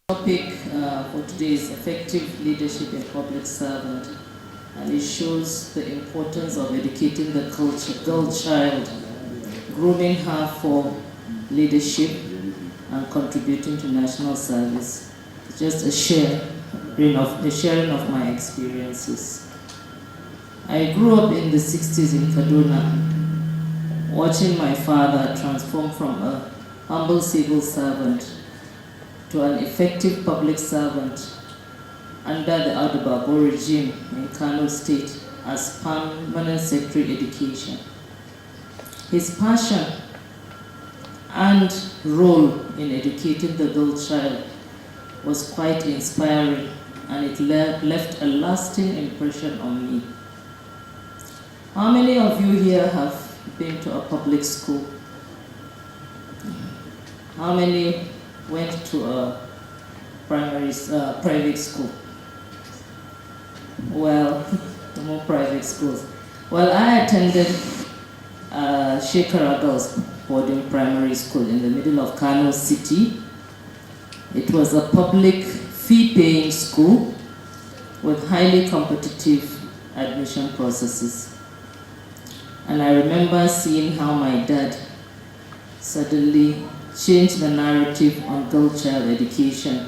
Topic for today is effective leadership in public servant, and it shows the importance of educating the girl child, grooming her for leadership and contributing to national service. Just a sharing of my experiences. I grew up in the 60s in Kaduna, watching my father transform from a humble civil servant to an effective public servant under the Adubabo regime in Kano State as Permanent Secretary Education. His passion and role in educating the girl child was quite inspiring, and it left a lasting impression on me. How many of you here have been to a public school? How many went to a private school? Well, more private schools. Well, I attended Shekara Girls Boarding Primary School in the middle of Kano City. It was a public fee-paying school with highly competitive admission processes. And I remember seeing how my dad suddenly changed the narrative on girl child education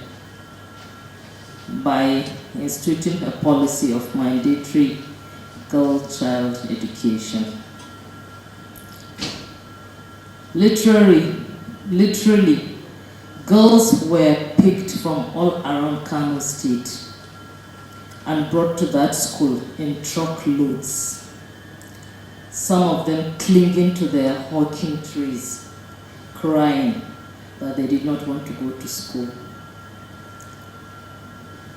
by instituting a policy of mandatory girl child education. Literally, girls were picked from all around Kano State and brought to that school in truckloads, some of them clinging to their hawking trees, crying that they did not want to go to school.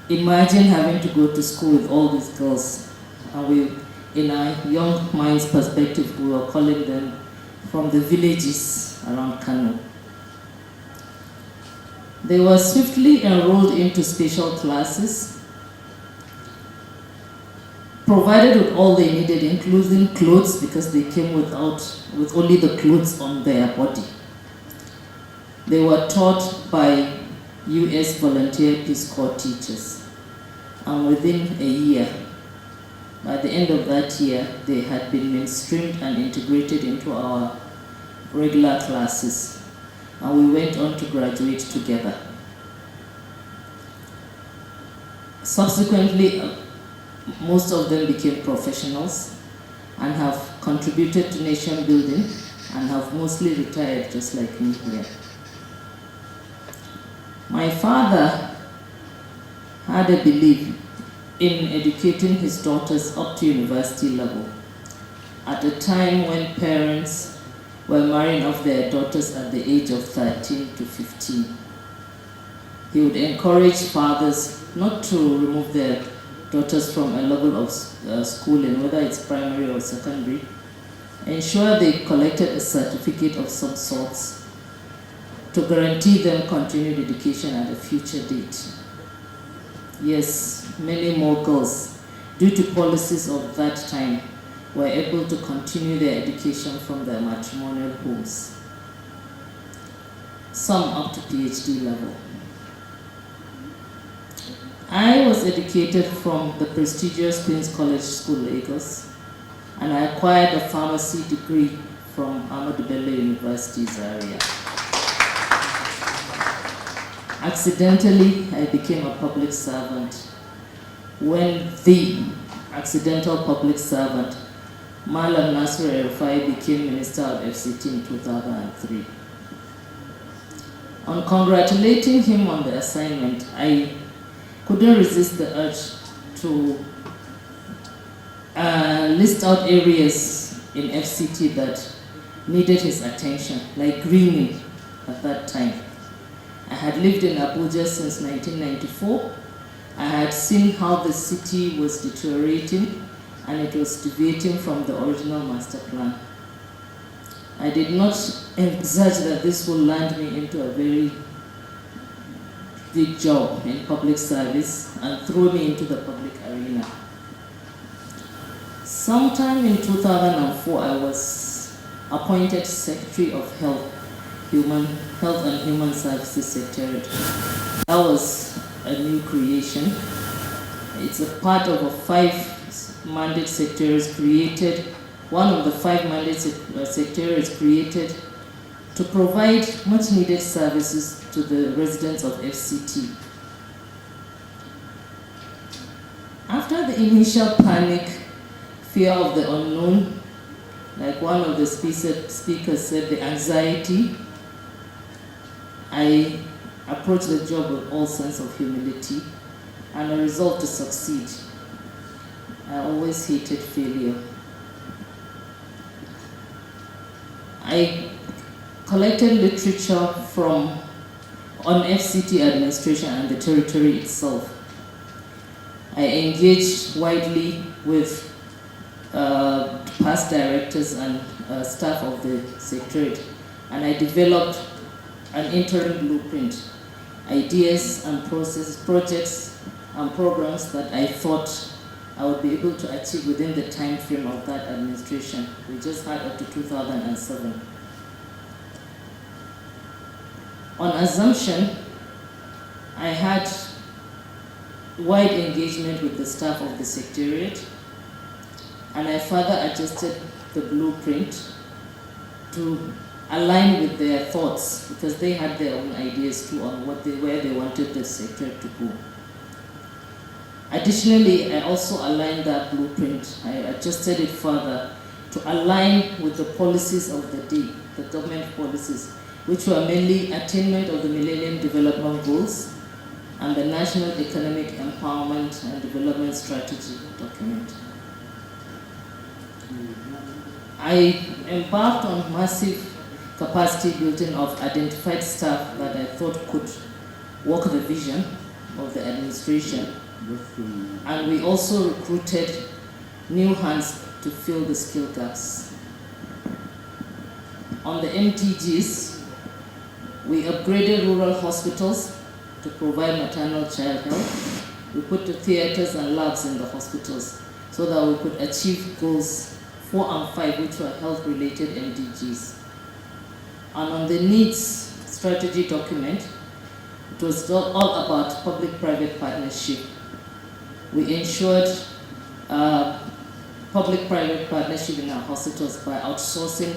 Imagine having to go to school with all these girls, and we, in our young minds' perspective, we were calling them from the villages around Kano. They were swiftly enrolled into special classes, provided with all they needed, including clothes, because they came with only the clothes on their body. They were taught by US volunteer Peace Corps teachers, and within a year, by the end of that year, they had been mainstreamed and integrated into our regular classes, and we went on to graduate together. Subsequently, most of them became professionals and have contributed to nation building and have mostly retired, just like me here. My father had a belief in educating his daughters up to university level at a time when parents were marrying off their daughters at the age of 13 to 15. He would encourage fathers not to remove their daughters from a level of schooling, whether it's primary or secondary, ensure they collected a certificate of some sorts to guarantee them continued education at a future date. Yes, many more girls, due to policies of that time, were able to continue their education from their matrimonial homes, some up to PhD level. I was educated from the prestigious Queen's College School, Lagos, and I acquired a pharmacy degree from Ahmadu Bello University, Zaria. Accidentally, I became a public servant when the accidental public servant, Malam Nasir El-Rufai, became Minister of FCT in 2003. On congratulating him on the assignment, I couldn't resist the urge to list out areas in FCT that needed his attention, like greening at that time. I had lived in Abuja since 1994. I had seen how the city was deteriorating and it was deviating from the original master plan. I did not envisage that this would land me into a very big job in public service and throw me into the public arena. Sometime in 2004, I was appointed Secretary of Health Health and Human Services Secretariat. That was a new creation. It's a part of a 5 mandate secretariats created, one of the 5 mandate secretariats created to provide much needed services to the residents of FCT. After the initial panic, fear of the unknown, like one of the speakers said, the anxiety, I approached the job with all sense of humility and a resolve to succeed. I always hated failure. I collected literature on FCT administration and the territory itself. I engaged widely with past directors and staff of the secretariat, and I developed an interim blueprint, ideas and projects and programs that I thought I would be able to achieve within the time frame of that administration. We just had up to 2007. On assumption, I had wide engagement with the staff of the secretariat, and I further adjusted the blueprint to align with their thoughts, because they had their own ideas too on where they wanted the secretariat to go. Additionally, I also aligned that blueprint. I adjusted it further to align with the policies of the day, the government policies, which were mainly attainment of the Millennium Development Goals and the National Economic Empowerment and Development Strategy document. I embarked on massive capacity building of identified staff that I thought could walk the vision of the administration. And we also recruited new hands to fill the skill gaps. On the MTGs, we upgraded rural hospitals to provide maternal child health. We put the theaters and labs in the hospitals so that we could achieve goals 4 and 5, which were health-related MDGs. And on the needs strategy document, it was all about public-private partnership. We ensured public-private partnership in our hospitals by outsourcing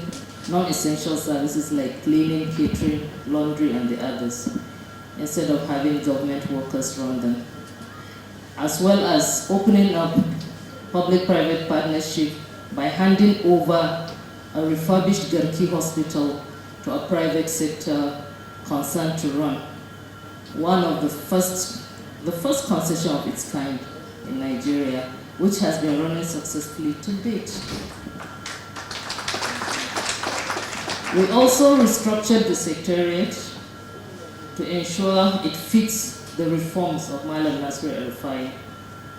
non-essential services like cleaning, catering, laundry, and the others, instead of having government workers run them. As well as opening up public-private partnership by handing over a refurbished Garki hospital to a private sector concern to run. One of the first concession of its kind in Nigeria, which has been running successfully to date. We also restructured the secretariat to ensure it fits the reforms of Malam Nasir El-Rufai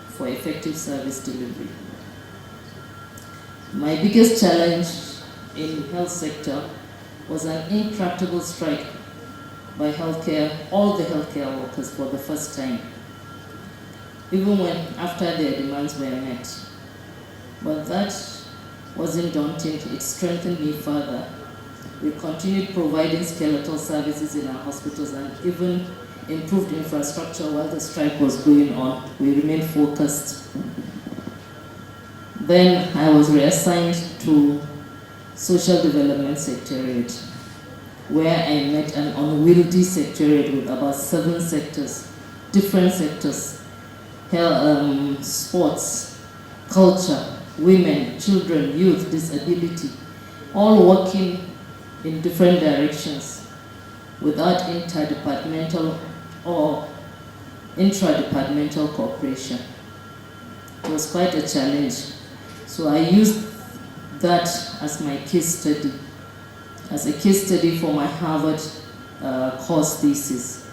for effective service delivery. My biggest challenge in the health sector was an intractable strike by all the healthcare workers for the first time, even when after their demands were met. But that wasn't daunting, it strengthened me further. We continued providing skeletal services in our hospitals and even improved infrastructure while the strike was going on. We remained focused. Then I was reassigned to Social Development Secretariat, where I met an unwieldy secretariat with about 7 sectors, different sectors: health, sports, culture, women, children, youth, disability, all working in different directions without interdepartmental or intradepartmental cooperation. It was quite a challenge. So I used that as my case study, as a case study for my Harvard course thesis.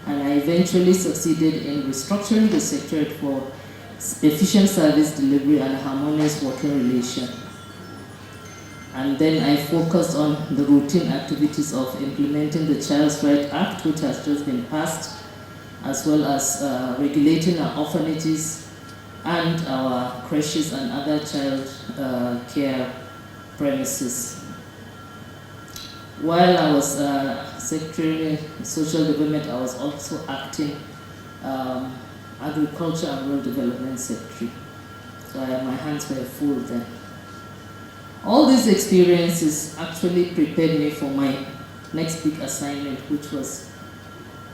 And I eventually succeeded in restructuring the secretariat for efficient service delivery and a harmonious working relation. And then I focused on the routine activities of implementing the Child's Rights Act, which has just been passed, as well as regulating our orphanages and our creches and other child care premises. While I was Secretary of Social Development, I was also acting Agriculture and Rural Development Secretary. So my hands were full then. All these experiences actually prepared me for my next big assignment, which was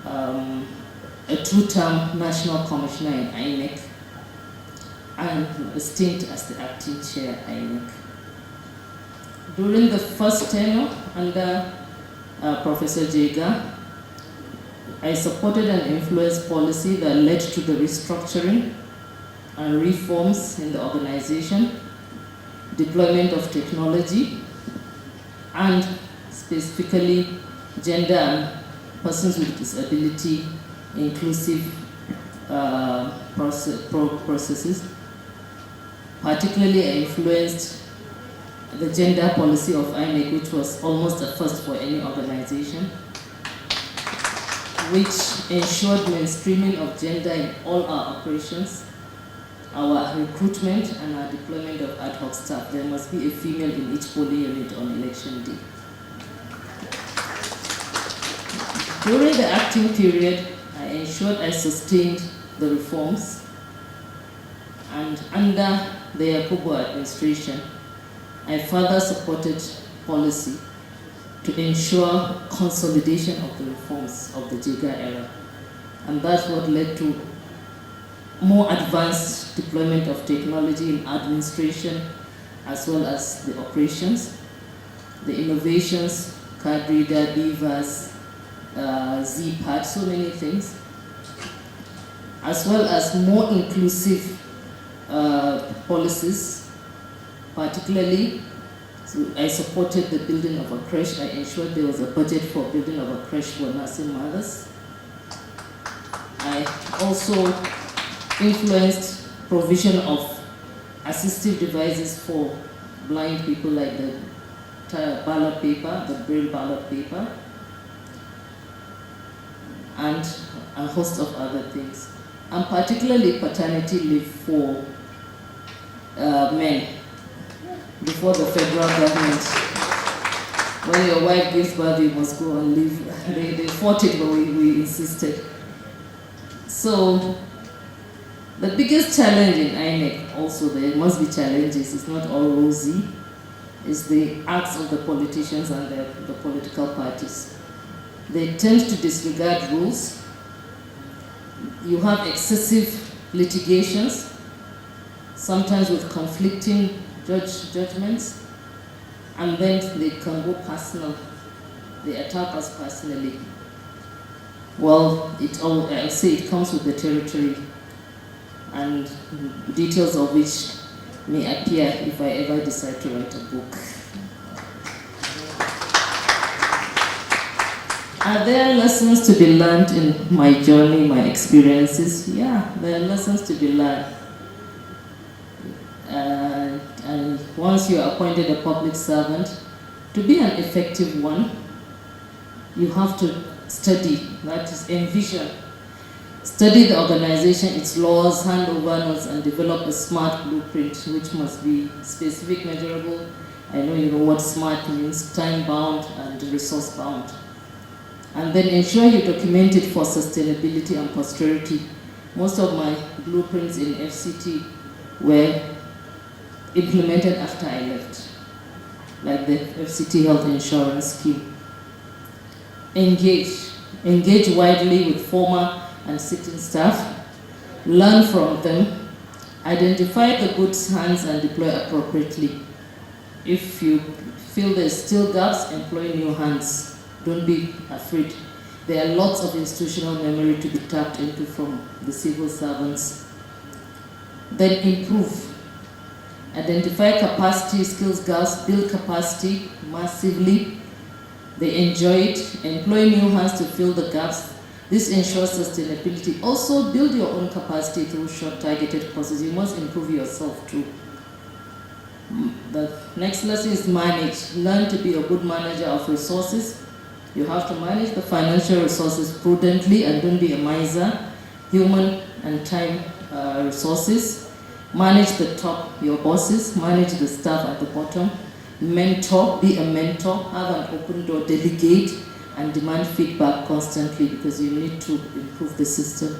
a two-term National Commissioner in INEC and a stint as the acting chair at INEC. During the first tenure under Professor Jega, I supported and influenced policy that led to the restructuring and reforms in the organization, deployment of technology, and specifically gender and persons with disability inclusive processes. Particularly, I influenced the gender policy of INEC, which was almost a first for any organization, which ensured mainstreaming of gender in all our operations, our recruitment and our deployment of ad hoc staff. There must be a female in each polling unit on election day. During the acting period, I ensured I sustained the reforms, and under the Yakubu administration, I further supported policy to ensure consolidation of the reforms of the Jega era. And that's what led to more advanced deployment of technology in administration as well as the operations, the innovations, card reader, beavers, Z-pad, so many things, as well as more inclusive policies. Particularly, so I supported the building of a creche. I ensured there was a budget for building of a creche for nursing mothers. I also influenced provision of assistive devices for blind people, like the ballot paper, the braille ballot paper, and a host of other things. And particularly paternity leave for men before the federal government. When your wife gives birth, you must go on leave. They fought it, but we insisted. So the biggest challenge in INEC, also there must be challenges, it's not all rosy, is the acts of the politicians and the political parties. They tend to disregard rules. You have excessive litigations, sometimes with conflicting judgments, and then they can go personal. They attack us personally. Well, I say it comes with the territory, and details of which may appear if I ever decide to write a book. Are there lessons to be learned in my journey, my experiences? Yeah, there are lessons to be learned. And once you are appointed a public servant, to be an effective one, you have to study, that is envision. Study the organization, its laws, hand over notes, and develop a SMART blueprint, which must be specific, measurable. I know you know what SMART means, time-bound and resource-bound. And then ensure you document it for sustainability and posterity. Most of my blueprints in FCT were implemented after I left, like the FCT health insurance scheme. Engage widely with former and sitting staff, learn from them, identify the good hands and deploy appropriately. If you feel there's still gaps, employ new hands. Don't be afraid. There are lots of institutional memory to be tapped into from the civil servants. Then improve. Identify capacity, skills gaps, build capacity massively. They enjoy it. Employ new hands to fill the gaps. This ensures sustainability. Also, build your own capacity through short targeted courses. You must improve yourself too. The next lesson is manage. Learn to be a good manager of resources. You have to manage the financial resources prudently and don't be a miser. Human and time resources. Manage the top, your bosses. Manage the staff at the bottom. mentor, be a mentor, have an open door, delegate, and demand feedback constantly because you need to improve the system.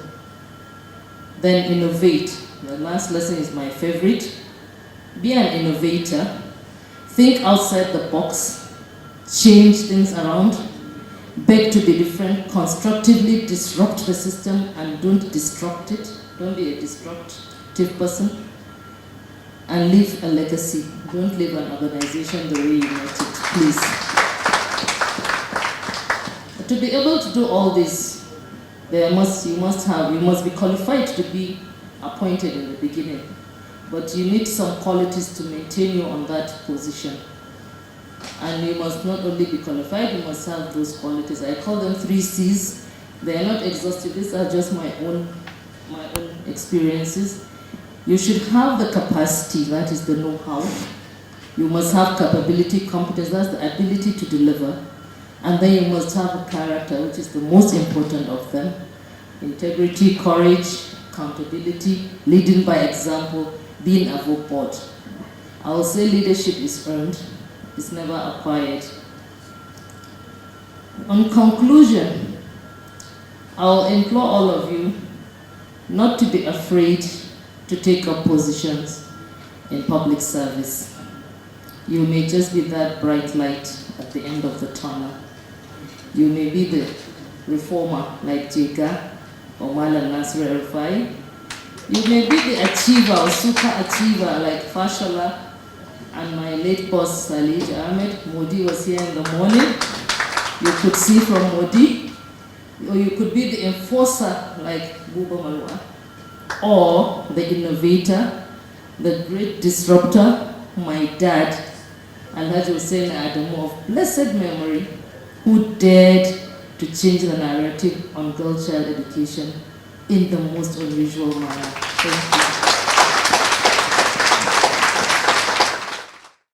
Then innovate. The last lesson is my favorite. Be an innovator. Think outside the box. Change things around. Beg to be different. Constructively disrupt the system and don't destruct it. Don't be a destructive person. And leave a legacy. Don't leave an organization the way you met it, please. To be able to do all this, you must be qualified to be appointed in the beginning. But you need some qualities to maintain you on that position. And you must not only be qualified, you must have those qualities. I call them 3 C's. They are not exhaustive, these are just my own experiences. You should have the capacity, that is the know-how. You must have capability, competence, that's the ability to deliver. And then you must have a character, which is the most important of them. Integrity, courage, accountability, leading by example, being above board. I will say leadership is earned, it's never acquired. On conclusion, I will implore all of you not to be afraid to take up positions in public service. You may just be that bright light at the end of the tunnel. You may be the reformer like Jega or Malam Nasir El-Rufai. You may be the achiever or super achiever like Fashola and my late boss Salih Ahmed. Modi was here in the morning. You could see from Modi. Or you could be the enforcer like Buba Malwa. Or the innovator, the great disruptor, my dad, Alhaji Husaini Adamu of blessed memory, who dared to change the narrative on girl child education in the most unusual manner. Thank you.